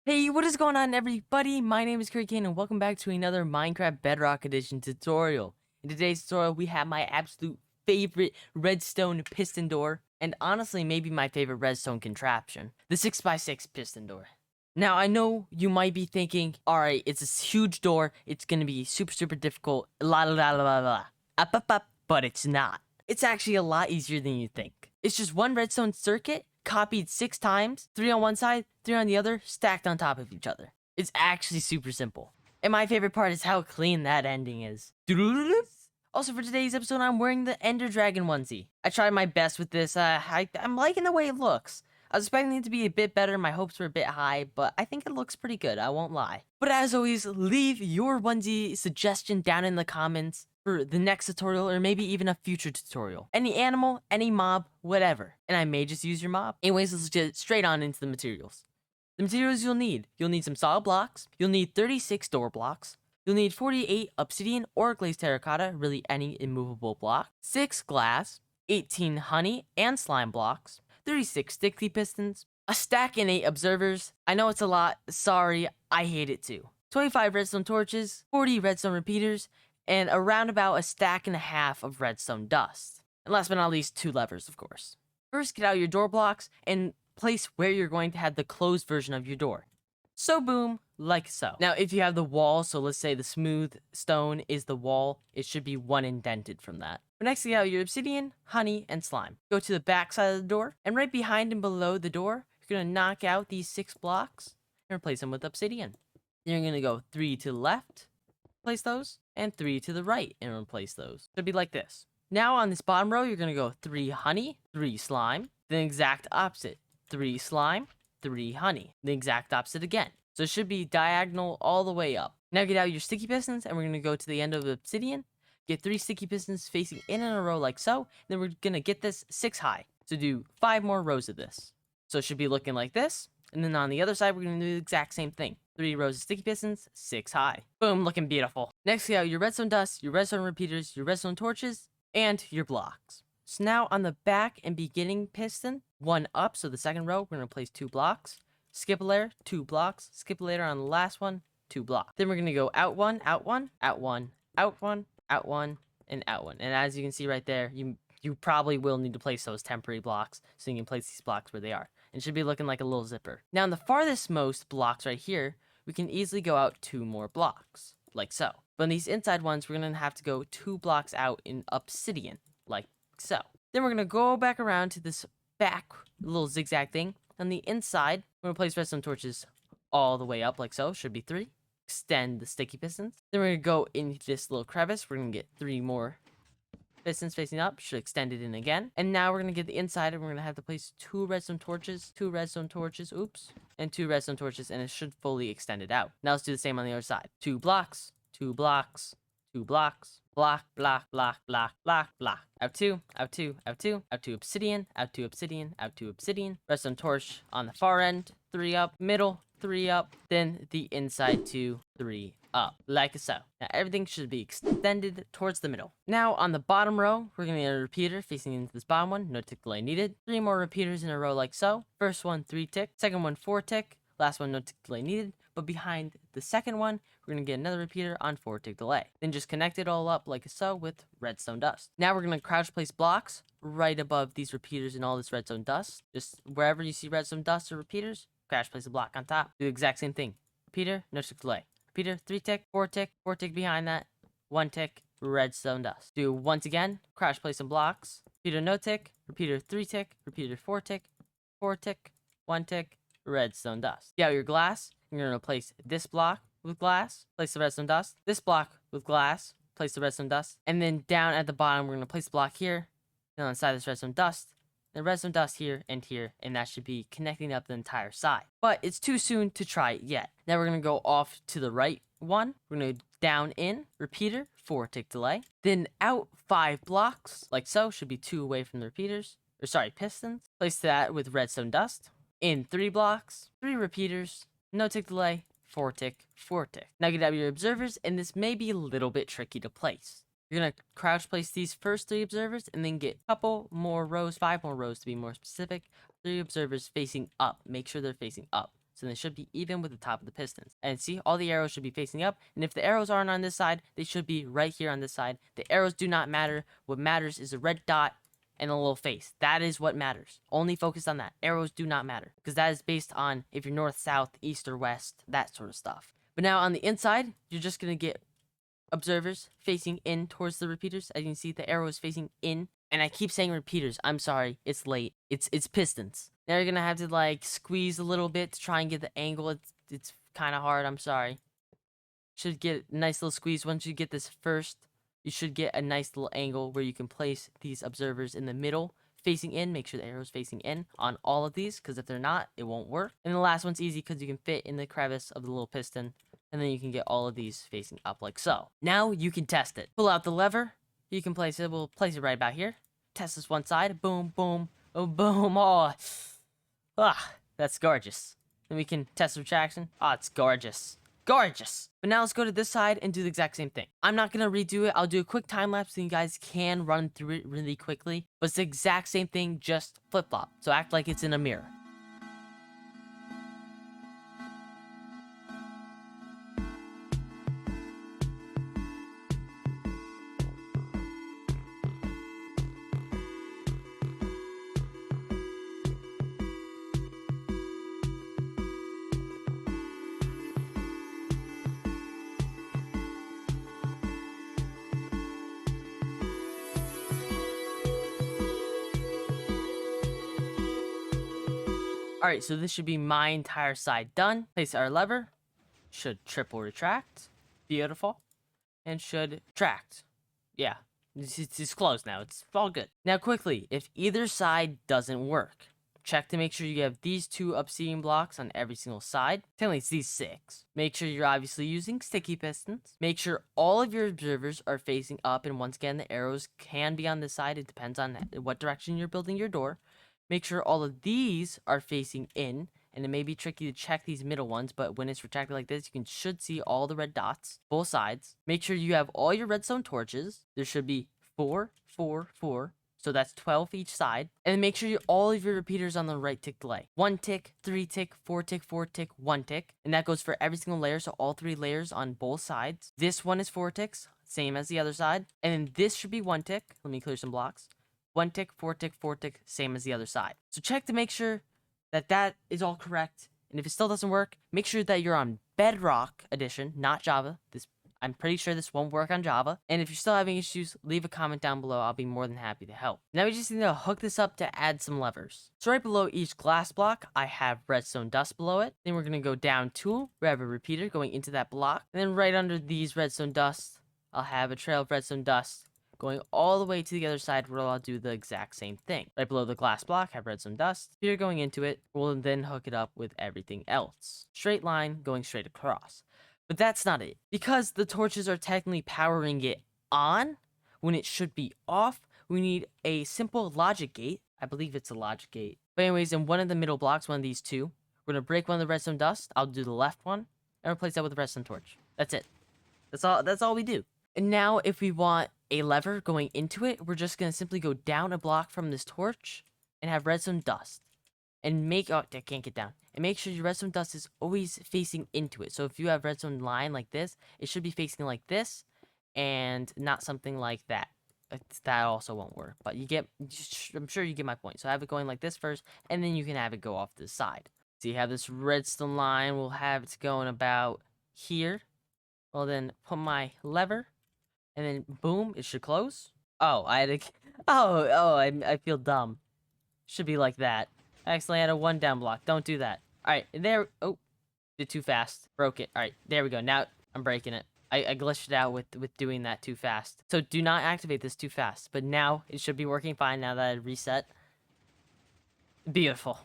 Hey, what is going on, everybody? My name is Kane, and welcome back to another Minecraft Bedrock Edition tutorial. In today's tutorial, we have my absolute favorite redstone piston door, and honestly, maybe my favorite redstone contraption, the 6x6 piston door. Now, I know you might be thinking, alright, it's this huge door, it's gonna be super difficult, la la la la la, up, but it's not. It's actually a lot easier than you think. It's just one redstone circuit, copied 6 times, 3 on one side, 3 on the other, stacked on top of each other. It's actually super simple. And my favorite part is how clean that ending is. Also, for today's episode, I'm wearing the Ender Dragon onesie. I tried my best with this. I'm liking the way it looks. I was expecting it to be a bit better, my hopes were a bit high, but I think it looks pretty good, I won't lie. But as always, leave your onesie suggestion down in the comments for the next tutorial or maybe even a future tutorial. Any animal, any mob, whatever. And I may just use your mob. Anyways, let's get straight on into the materials. The materials you'll need some solid blocks, you'll need 36 door blocks, you'll need 48 obsidian or glazed terracotta, really any immovable block, 6 glass, 18 honey and slime blocks, 36 sticky pistons, a stack and 8 observers. I know it's a lot, sorry, I hate it too. 25 redstone torches, 40 redstone repeaters, and around about a stack and a half of redstone dust. And last but not least, 2 levers, of course. First, get out your door blocks and place where you're going to have the closed version of your door. So boom, like so. Now, if you have the wall, so let's say the smooth stone is the wall, it should be 1 indented from that. But next, get out your obsidian, honey, and slime. Go to the back side of the door, and right behind and below the door, you're going to knock out these 6 blocks and replace them with obsidian. Then you're going to go 3 to the left, place those, and 3 to the right, and replace those. It'll be like this. Now, on this bottom row, you're going to go 3 honey, 3 slime, then exact opposite. 3 slime, 3 honey. The exact opposite again. So it should be diagonal all the way up. Now get out your sticky pistons, and we're going to go to the end of the obsidian. Get 3 sticky pistons facing in a row like so. Then we're going to get this 6 high. So do 5 more rows of this. So it should be looking like this. And then on the other side, we're going to do the exact same thing. 3 rows of sticky pistons, 6 high. Boom, looking beautiful. Next, get out your redstone dust, your redstone repeaters, your redstone torches, and your blocks. So now on the back and beginning piston, 1 up, so the second row, we're going to place 2 blocks. Skip a layer, 2 blocks. Skip a layer on the last one, 2 blocks. Then we're going to go out 1, out 1, out 1, out 1, out 1, and out 1. And as you can see right there, you probably will need to place those temporary blocks so you can place these blocks where they are. And it should be looking like a little zipper. Now in the farthest most blocks right here, we can easily go out 2 more blocks, like so. But in these inside ones, we're going to have to go 2 blocks out in obsidian, like so. Then we're going to go back around to this back little zigzag thing. On the inside, we're going to place redstone torches all the way up like so. Should be 3. Extend the sticky pistons. Then we're going to go into this little crevice. We're going to get 3 more pistons facing up. Should extend it in again. And now we're going to get the inside, and we're going to have to place 2 redstone torches, 2 redstone torches, oops, and 2 redstone torches, and it should fully extend it out. Now let's do the same on the other side. 2 blocks, 2 blocks, 2 blocks, block, block, block, block, block, block. Out 2, out 2, out 2, out 2 obsidian, out 2 obsidian, out 2 obsidian. Redstone torch on the far end, 3 up, middle, 3 up, then the inside 2, 3 up, like so. Now everything should be extended towards the middle. Now on the bottom row, we're going to get a repeater facing into this bottom one, no tick delay needed. 3 more repeaters in a row like so. First one 3 tick, second one 4 tick, last one no tick delay needed. But behind the second one, we're going to get another repeater on 4 tick delay. Then just connect it all up like so with redstone dust. Now we're going to crouch place blocks right above these repeaters and all this redstone dust. Just wherever you see redstone dust or repeaters, crouch place a block on top. Do the exact same thing. Repeater, no tick delay. Repeater, 3 tick, 4 tick, 4 tick behind that, 1 tick, redstone dust. Do once again, crouch place some blocks. Repeater, no tick, repeater, 3 tick, repeater, 4 tick, 4 tick, 1 tick, redstone dust. Get out your glass. You're going to replace this block with glass, place the redstone dust. This block with glass, place the redstone dust. And then down at the bottom, we're going to place the block here. Then on the side of this redstone dust. Then redstone dust here, and that should be connecting up the entire side. But it's too soon to try it yet. Now we're going to go off to the right one. We're going to down in, repeater, 4 tick delay. Then out 5 blocks, like so. Should be 2 away from the repeaters. Or sorry, pistons. Place that with redstone dust. In 3 blocks, 3 repeaters, no tick delay, 4 tick, 4 tick. Now get out your observers, and this may be a little bit tricky to place. You're going to crouch place these first 3 observers, and then get a couple more rows, 5 more rows to be more specific. 3 observers facing up. Make sure they're facing up. So they should be even with the top of the pistons. And see, all the arrows should be facing up. And if the arrows aren't on this side, they should be right here on this side. The arrows do not matter. What matters is a red dot and a little face. That is what matters. Only focus on that. Arrows do not matter, because that is based on if you're north, south, east, or west, that sort of stuff. But now on the inside, you're just going to get observers facing in towards the repeaters. As you can see, the arrow is facing in. And I keep saying repeaters. I'm sorry. It's late. It's pistons. Now you're going to have to, like, squeeze a little bit to try and get the angle. It's kind of hard. I'm sorry. Should get a nice little squeeze. Once you get this first, you should get a nice little angle where you can place these observers in the middle, facing in. Make sure the arrow's facing in on all of these, because if they're not, it won't work. And the last one's easy because you can fit in the crevice of the little piston, and then you can get all of these facing up like so. Now you can test it. Pull out the lever. You can place it. We'll place it right about here. Test this one side. Boom, boom, oh, boom. Oh, that's gorgeous. Then we can test retraction. Oh, it's gorgeous. Gorgeous. But now let's go to this side and do the exact same thing. I'm not going to redo it. I'll do a quick time lapse so you guys can run through it really quickly. But it's the exact same thing, just flip-flop. So act like it's in a mirror. Alright, so this should be my entire side done. Place our lever. Should triple retract. Beautiful. And should tract. Yeah, it's closed now. It's all good. Now quickly, if either side doesn't work, check to make sure you have these 2 obsidian blocks on every single side. Technically, it's these 6. Make sure you're obviously using sticky pistons. Make sure all of your observers are facing up. And once again, the arrows can be on this side. It depends on what direction you're building your door. Make sure all of these are facing in, and it may be tricky to check these middle ones, but when it's retracted like this, you should see all the red dots, both sides. Make sure you have all your redstone torches. There should be 4, 4, 4, so that's 12 each side. And make sure all of your repeaters on the right tick delay. 1 tick, 3 tick, 4 tick, 4 tick, 1 tick. And that goes for every single layer, so all 3 layers on both sides. This one is 4 ticks, same as the other side. And then this should be 1 tick. Let me clear some blocks. 1 tick, 4 tick, 4 tick, same as the other side. So check to make sure that that is all correct. And if it still doesn't work, make sure that you're on Bedrock edition, not Java. I'm pretty sure this won't work on Java. And if you're still having issues, leave a comment down below. I'll be more than happy to help. Now we just need to hook this up to add some levers. So right below each glass block, I have redstone dust below it. Then we're going to go down 2. We have a repeater going into that block. And then right under these redstone dust, I'll have a trail of redstone dust going all the way to the other side, where I'll do the exact same thing. Right below the glass block, have redstone dust. Here going into it, we'll then hook it up with everything else. Straight line going straight across. But that's not it. Because the torches are technically powering it on when it should be off, we need a simple logic gate. I believe it's a logic gate. But anyways, in one of the middle blocks, one of these 2, we're going to break one of the redstone dust. I'll do the left one and replace that with a redstone torch. That's it. That's all we do. And now if we want a lever going into it, we're just going to simply go down a block from this torch and have redstone dust. And I can't get down. And make sure your redstone dust is always facing into it. So if you have redstone line like this, it should be facing like this and not something like that. That also won't work. But I'm sure you get my point. So have it going like this first, and then you can have it go off to the side. So you have this redstone line. We'll have it going about here. Well, then put my lever. And then, boom, it should close. Oh, I feel dumb. Should be like that. I accidentally had a 1 down block. Don't do that. Alright, there. Oh, did too fast. Broke it. Alright, there we go. Now I'm breaking it. I glitched it out with doing that too fast. So do not activate this too fast. But now it should be working fine now that I reset. Beautiful.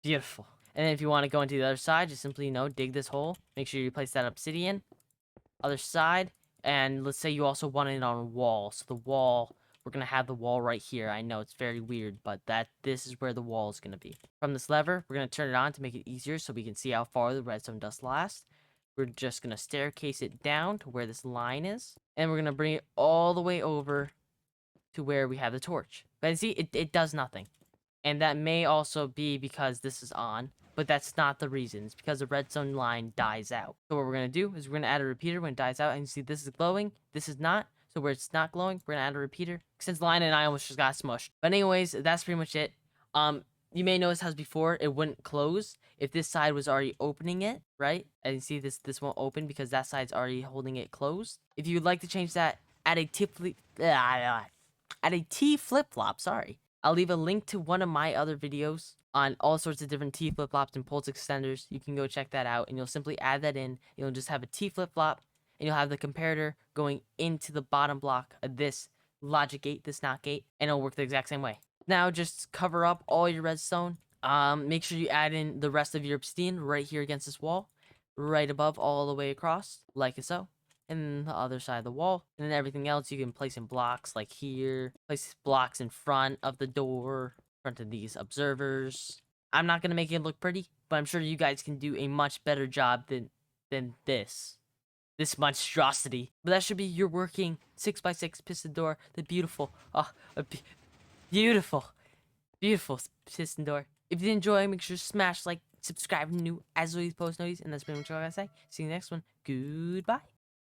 Beautiful. And then if you want to go into the other side, just simply, dig this hole. Make sure you place that obsidian. Other side. And let's say you also want it on a wall. So the wall, we're going to have the wall right here. I know it's very weird, but this is where the wall is going to be. From this lever, we're going to turn it on to make it easier so we can see how far the redstone dust lasts. We're just going to staircase it down to where this line is. And we're going to bring it all the way over to where we have the torch. But see, it does nothing. And that may also be because this is on. but that's not the reason. It's because the redstone line dies out. So what we're going to do is we're going to add a repeater when it dies out. And you see this is glowing, this is not. So where it's not glowing, we're going to add a repeater. Since the line and I almost just got smushed. But anyways, that's pretty much it. You may notice how before it wouldn't close if this side was already opening it, right? And you see this won't open because that side's already holding it closed. If you would like to change that, add a T flip-flop, sorry. I'll leave a link to one of my other videos on all sorts of different T flip-flops and pulse extenders. You can go check that out, and you'll simply add that in. You'll just have a T flip-flop, and you'll have the comparator going into the bottom block of this logic gate, this NOT gate, and it'll work the exact same way. Now, just cover up all your redstone. Make sure you add in the rest of your obsidian right here against this wall, right above all the way across, like so. And the other side of the wall, and then everything else you can place in blocks like here, place blocks in front of the door, front of these observers. I'm not gonna make it look pretty, but I'm sure you guys can do a much better job than this monstrosity. But that should be your working 6x6 piston door, the beautiful, beautiful piston door. If you did enjoy, make sure to smash like, subscribe, new as always, post notice, and that's pretty much all I gotta say. See you next one. Goodbye.